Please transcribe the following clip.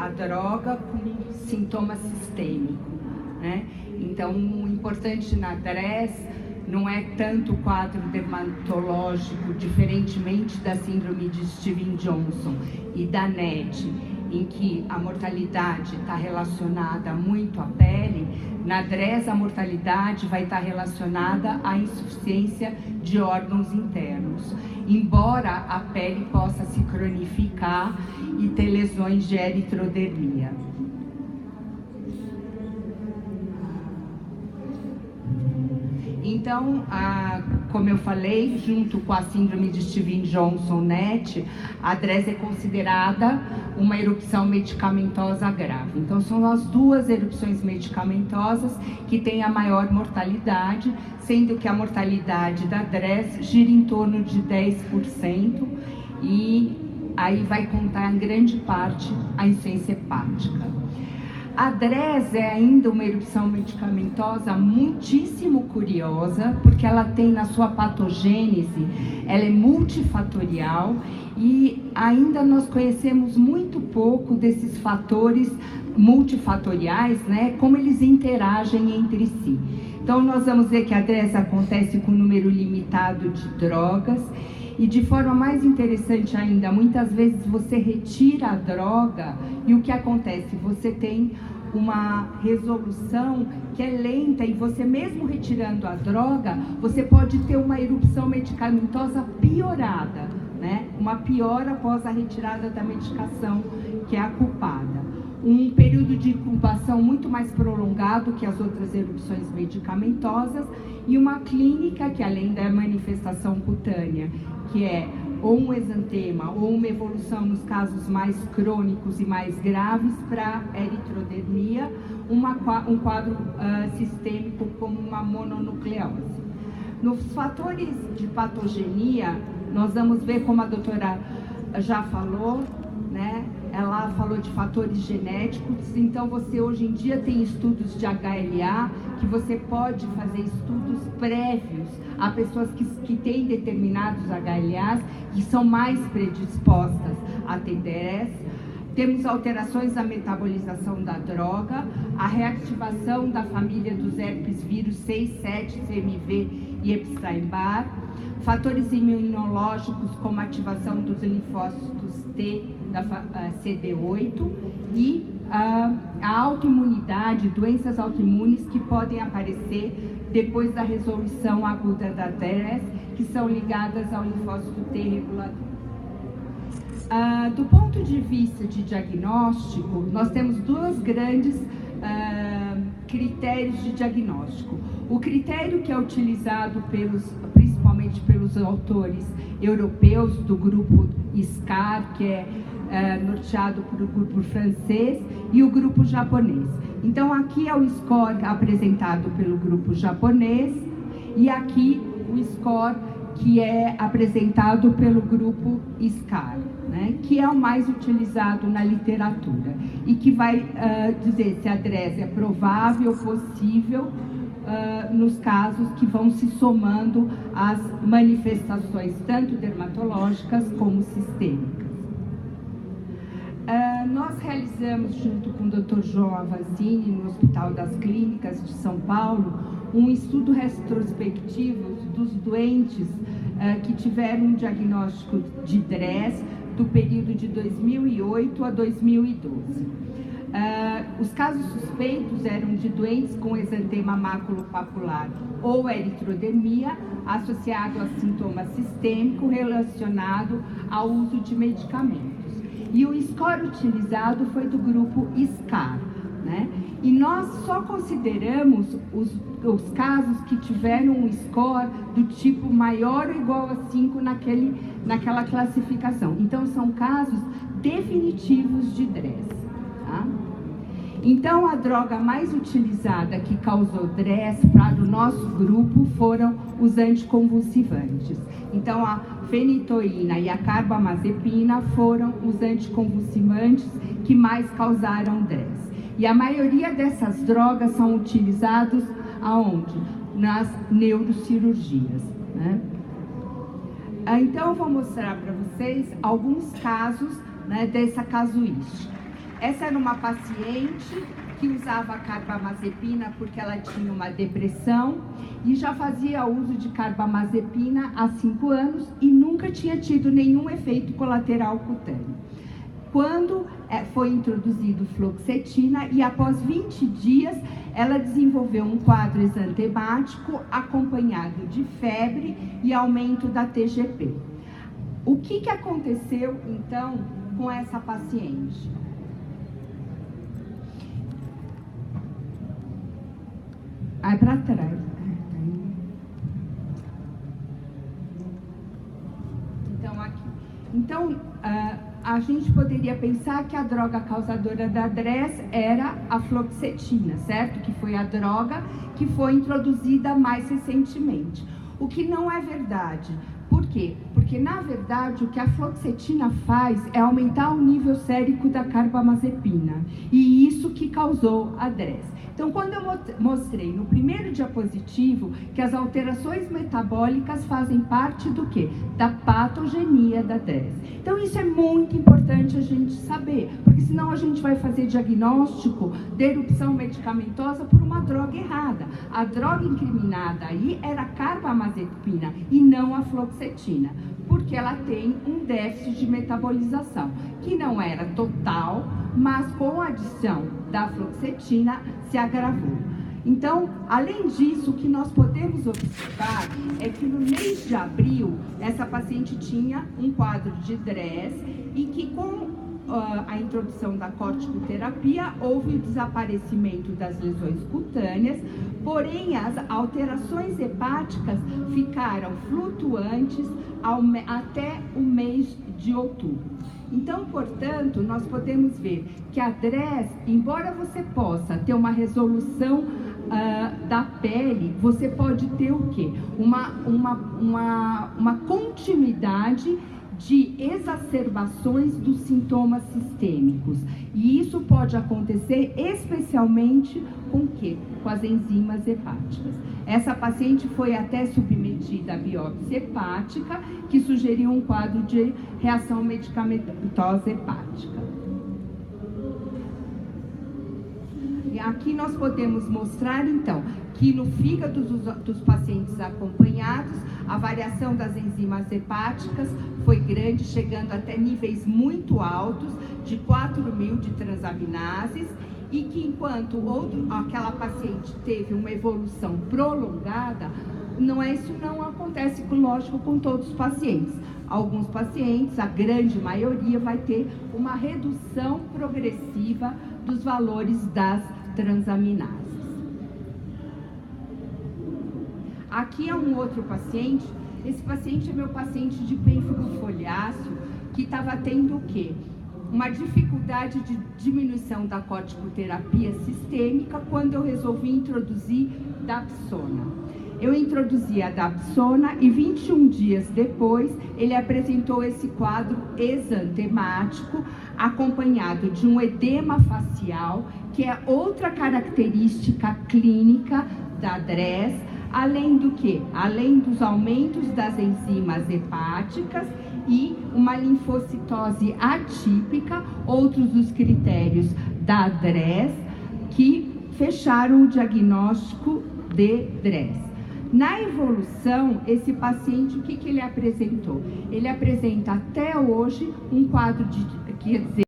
a droga com sintoma sistêmico, né? Então, o importante na DRESS não é tanto o quadro dermatológico, diferentemente da síndrome de Stevens-Johnson e da NET, em que a mortalidade está relacionada muito à pele. Na DRESS, a mortalidade vai estar relacionada à insuficiência de órgãos internos, embora a pele possa se cronificar e ter lesões de eritrodermia. Então, como eu falei, junto com a síndrome de Stevens-Johnson NET, a DRESS é considerada uma erupção medicamentosa grave. Então, são as duas erupções medicamentosas que têm a maior mortalidade, sendo que a mortalidade da DRESS gira em torno de 10%, e aí vai contar em grande parte a insuficiência hepática. A DRESS é ainda uma erupção medicamentosa muitíssimo curiosa, porque ela tem na sua patogênese, ela é multifatorial, e ainda nós conhecemos muito pouco desses fatores multifatoriais, né, como eles interagem entre si. Então, nós vamos ver que a DRESS acontece com um número limitado de drogas, e de forma mais interessante ainda, muitas vezes você retira a droga e o que acontece? Você tem uma resolução que é lenta, e você mesmo retirando a droga, você pode ter uma erupção medicamentosa piorada, né? Uma piora após a retirada da medicação que é a culpada. Um período de incubação muito mais prolongado que as outras erupções medicamentosas, e uma clínica que, além da manifestação cutânea, que é ou um exantema ou uma evolução nos casos mais crônicos e mais graves para eritrodermia, um quadro sistêmico como uma mononucleose. Nos fatores de patogenia, nós vamos ver, como a doutora já falou, né? Ela falou de fatores genéticos. Então, você hoje em dia tem estudos de HLA, que você pode fazer estudos prévios a pessoas que têm determinados HLAs, que são mais predispostas a ter DRESS. Temos alterações na metabolização da droga, a reativação da família dos herpes vírus 6, 7, CMV e Epstein-Barr, fatores imunológicos como a ativação dos linfócitos T da CD8 e a autoimunidade, doenças autoimunes que podem aparecer depois da resolução aguda da DRESS, que são ligadas ao linfócito T regulador. Do ponto de vista de diagnóstico, nós temos dois grandes critérios de diagnóstico. O critério que é utilizado principalmente pelos autores europeus do grupo SCAR, que é norteado pelo grupo francês, e o grupo japonês. Então, aqui é o score apresentado pelo grupo japonês, e aqui o score que é apresentado pelo grupo SCAR, né, que é o mais utilizado na literatura e que vai dizer se a DRESS é provável ou possível nos casos que vão se somando às manifestações tanto dermatológicas como sistêmicas. Nós realizamos, junto com o Dr. João Avazini, no Hospital das Clínicas de São Paulo, um estudo retrospectivo dos doentes que tiveram um diagnóstico de DRESS do período de 2008 a 2012. Os casos suspeitos eram de doentes com exantema maculopapular ou eritrodermia associado a sintoma sistêmico relacionado ao uso de medicamentos. E o score utilizado foi do grupo SCAR, né? E nós só consideramos os casos que tiveram um score do tipo maior ou igual a 5 naquela classificação. Então, são casos definitivos de DRESS. Tá? Então, a droga mais utilizada que causou DRESS para o nosso grupo foram os anticonvulsivantes. Então, a fenitoína e a carbamazepina foram os anticonvulsivantes que mais causaram DRESS. E a maioria dessas drogas são utilizadas aonde? Nas neurocirurgias, né? Então, eu vou mostrar para vocês alguns casos, né, dessa casuística. Essa era uma paciente que usava carbamazepina porque ela tinha uma depressão e já fazia uso de carbamazepina há 5 anos e nunca tinha tido nenhum efeito colateral cutâneo. Quando foi introduzido fluoxetina e após 20 dias ela desenvolveu um quadro exantemático acompanhado de febre e aumento da TGP. O que aconteceu então com essa paciente? Aí para trás. Então aqui. Então a gente poderia pensar que a droga causadora da DRESS era a fluoxetina, certo? Que foi a droga que foi introduzida mais recentemente. O que não é verdade. Por quê? Porque, na verdade, o que a fluoxetina faz é aumentar o nível sérico da carbamazepina. E isso que causou a DRESS. Então, quando eu mostrei no primeiro diapositivo que as alterações metabólicas fazem parte do quê? Da patogenia da DRESS. Então, isso é muito importante a gente saber, porque senão a gente vai fazer diagnóstico de erupção medicamentosa por uma droga errada. A droga incriminada aí era a carbamazepina e não a fluoxetina, porque ela tem um déficit de metabolização, que não era total, mas com a adição da fluoxetina se agravou. Então, além disso, o que nós podemos observar é que no mês de abril, essa paciente tinha um quadro de DRESS e que com a introdução da corticoterapia houve o desaparecimento das lesões cutâneas, porém as alterações hepáticas ficaram flutuantes até o mês de outubro. Então, portanto, nós podemos ver que a DRESS, embora você possa ter uma resolução da pele, você pode ter o quê? Uma continuidade de exacerbações dos sintomas sistêmicos. E isso pode acontecer especialmente com o quê? Com as enzimas hepáticas. Essa paciente foi até submetida à biópsia hepática, que sugeriu um quadro de reação medicamentosa hepática. E aqui nós podemos mostrar, então, que no fígado dos pacientes acompanhados, a variação das enzimas hepáticas foi grande, chegando até níveis muito altos, de 4.000 de transaminases, e que enquanto aquela paciente teve uma evolução prolongada, isso não acontece, lógico, com todos os pacientes. Alguns pacientes, a grande maioria, vai ter uma redução progressiva dos valores das transaminases. Aqui é um outro paciente. Esse paciente é meu paciente de pênfigo foliáceo, que estava tendo o quê? Uma dificuldade de diminuição da corticoterapia sistêmica quando eu resolvi introduzir Dapsona. Eu introduzi a Dapsona e 21 dias depois ele apresentou esse quadro exantemático acompanhado de um edema facial, que é outra característica clínica da DRESS, além do que? Além dos aumentos das enzimas hepáticas e uma linfocitose atípica, outros dos critérios da DRESS que fecharam o diagnóstico de DRESS. Na evolução, esse paciente, o que ele apresentou? Ele apresenta até hoje um quadro de, quer dizer,